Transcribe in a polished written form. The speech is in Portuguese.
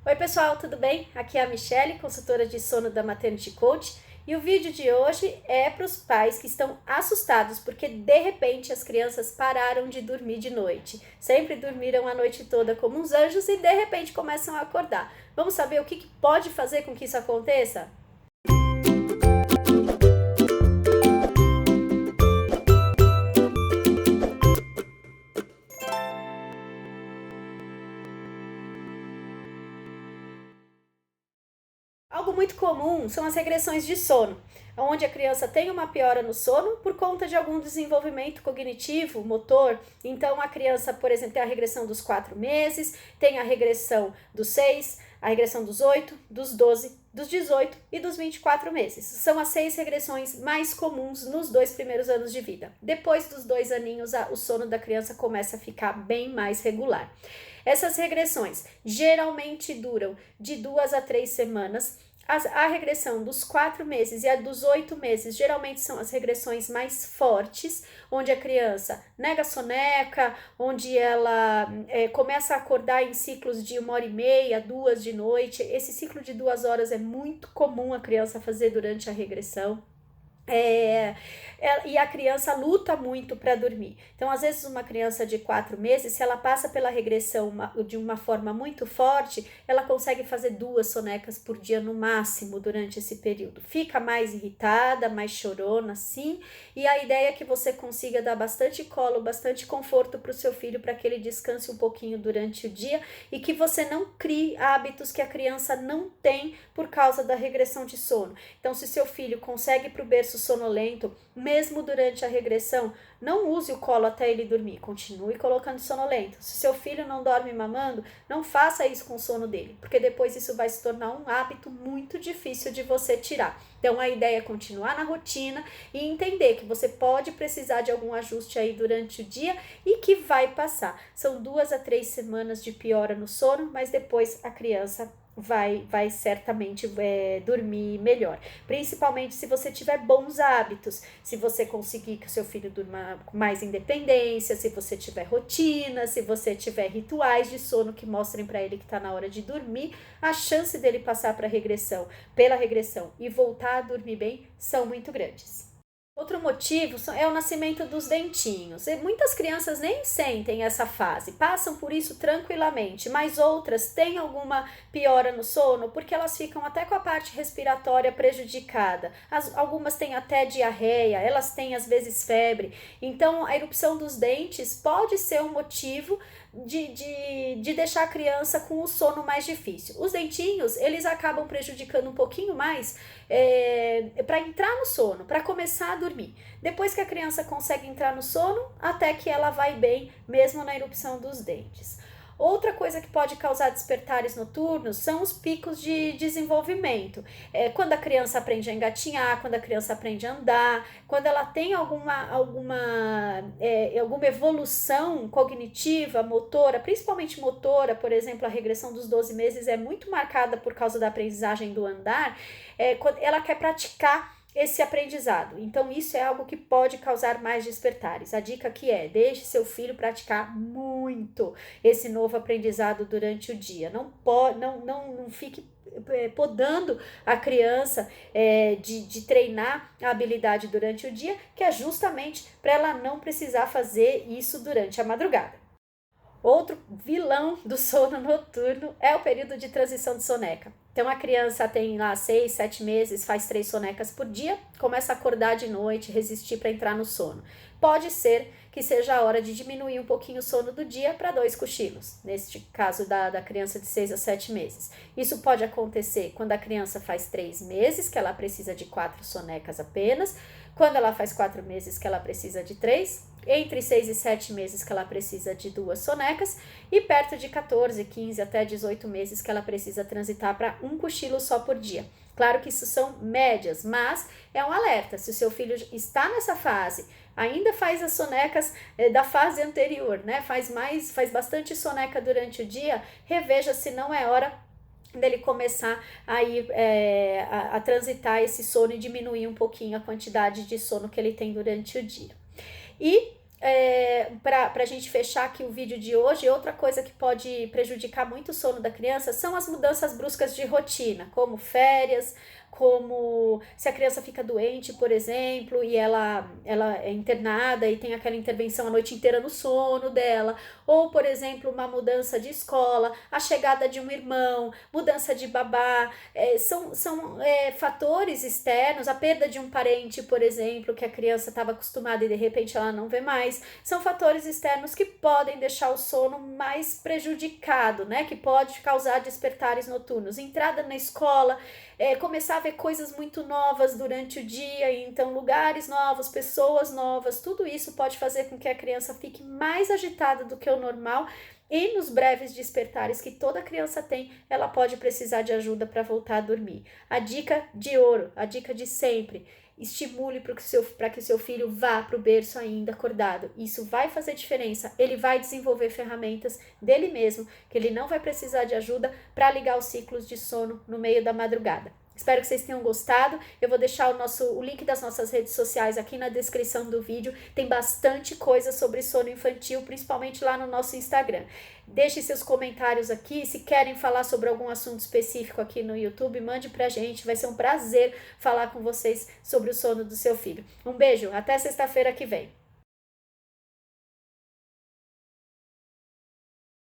Oi pessoal, tudo bem? Aqui é a Michele, consultora de sono da Maternity Coach, e o vídeo de hoje é para os pais que estão assustados porque de repente as crianças pararam de dormir de noite. Sempre dormiram a noite toda como uns anjos e de repente começam a acordar. Vamos saber o que pode fazer com que isso aconteça? Algo muito comum são as regressões de sono, onde a criança tem uma piora no sono por conta de algum desenvolvimento cognitivo, motor. Então, a criança, por exemplo, tem a regressão dos 4 meses, tem a regressão dos 6, a regressão dos 8, dos 12, dos 18 e dos 24 meses. São as 6 regressões mais comuns nos 2 primeiros anos de vida. Depois dos 2 aninhos, o sono da criança começa a ficar bem mais regular. Essas regressões geralmente duram de 2 a 3 semanas. A regressão dos 4 meses e a dos 8 meses geralmente são as regressões mais fortes, onde a criança nega soneca, onde ela começa a acordar em ciclos de 1h30, 2 de noite. Esse ciclo de 2 horas é muito comum a criança fazer durante a regressão. E a criança luta muito para dormir. Então, às vezes, uma criança de 4 meses, se ela passa pela regressão de uma forma muito forte, ela consegue fazer 2 sonecas por dia no máximo durante esse período. Fica mais irritada, mais chorona, sim. E a ideia é que você consiga dar bastante colo, bastante conforto para o seu filho, para que ele descanse um pouquinho durante o dia e que você não crie hábitos que a criança não tem por causa da regressão de sono. Então, se seu filho consegue ir para o berço sonolento, mesmo durante a regressão, não use o colo até ele dormir, continue colocando sonolento. Se seu filho não dorme mamando, não faça isso com o sono dele, porque depois isso vai se tornar um hábito muito difícil de você tirar. Então a ideia é continuar na rotina e entender que você pode precisar de algum ajuste aí durante o dia e que vai passar. São 2 a 3 semanas de piora no sono, mas depois a criança vai certamente dormir melhor, principalmente se você tiver bons hábitos, se você conseguir que o seu filho durma com mais independência, se você tiver rotina, se você tiver rituais de sono que mostrem para ele que está na hora de dormir, a chance dele passar pela regressão e voltar a dormir bem são muito grandes. Outro motivo é o nascimento dos dentinhos. E muitas crianças nem sentem essa fase, passam por isso tranquilamente, mas outras têm alguma piora no sono porque elas ficam até com a parte respiratória prejudicada. Algumas têm até diarreia, elas têm às vezes febre. Então, a erupção dos dentes pode ser um motivo de deixar a criança com o sono mais difícil. Os dentinhos, eles acabam prejudicando um pouquinho mais para entrar no sono, para começar a dormir. Depois que a criança consegue entrar no sono, até que ela vai bem, mesmo na erupção dos dentes. Outra coisa que pode causar despertares noturnos são os picos de desenvolvimento. Quando a criança aprende a engatinhar, quando a criança aprende a andar, quando ela tem alguma evolução cognitiva, motora, principalmente motora, por exemplo, a regressão dos 12 meses é muito marcada por causa da aprendizagem do andar, quando ela quer praticar esse aprendizado. Então, isso é algo que pode causar mais despertares. A dica aqui é: deixe seu filho praticar muito esse novo aprendizado durante o dia. Não fique podando a criança de treinar a habilidade durante o dia, que é justamente para ela não precisar fazer isso durante a madrugada. Outro vilão do sono noturno é o período de transição de soneca. Então a criança tem lá 6, 7 meses, faz 3 sonecas por dia, começa a acordar de noite, resistir para entrar no sono. Pode ser que seja a hora de diminuir um pouquinho o sono do dia para 2 cochilos, neste caso da criança de 6 a 7 meses. Isso pode acontecer quando a criança faz 3 meses, que ela precisa de 4 sonecas apenas, quando ela faz 4 meses, que ela precisa de 3, entre 6 e 7 meses que ela precisa de 2 sonecas e perto de 14, 15 até 18 meses que ela precisa transitar para 1 cochilo só por dia. Claro que isso são médias, mas é um alerta. Se o seu filho está nessa fase, ainda faz as sonecas da fase anterior, né? Faz bastante soneca durante o dia, reveja se não é hora dele começar a transitar esse sono e diminuir um pouquinho a quantidade de sono que ele tem durante o dia. E para a gente fechar aqui o vídeo de hoje, outra coisa que pode prejudicar muito o sono da criança são as mudanças bruscas de rotina, como férias, como se a criança fica doente, por exemplo, e ela é internada e tem aquela intervenção a noite inteira no sono dela, ou, por exemplo, uma mudança de escola, a chegada de um irmão, mudança de babá, são fatores externos, a perda de um parente, por exemplo, que a criança estava acostumada e de repente ela não vê mais, são fatores externos que podem deixar o sono mais prejudicado, né? Que pode causar despertares noturnos. Entrada na escola, começar a ver coisas muito novas durante o dia, então lugares novos, pessoas novas, tudo isso pode fazer com que a criança fique mais agitada do que o normal. E nos breves despertares que toda criança tem, ela pode precisar de ajuda para voltar a dormir. A dica de ouro, a dica de sempre: estimule para que o seu filho vá para o berço ainda acordado. Isso vai fazer diferença. Ele vai desenvolver ferramentas dele mesmo, que ele não vai precisar de ajuda para ligar os ciclos de sono no meio da madrugada. Espero que vocês tenham gostado. Eu vou deixar o link das nossas redes sociais aqui na descrição do vídeo. Tem bastante coisa sobre sono infantil, principalmente lá no nosso Instagram. Deixe seus comentários aqui. Se querem falar sobre algum assunto específico aqui no YouTube, mande pra gente. Vai ser um prazer falar com vocês sobre o sono do seu filho. Um beijo, até sexta-feira que vem.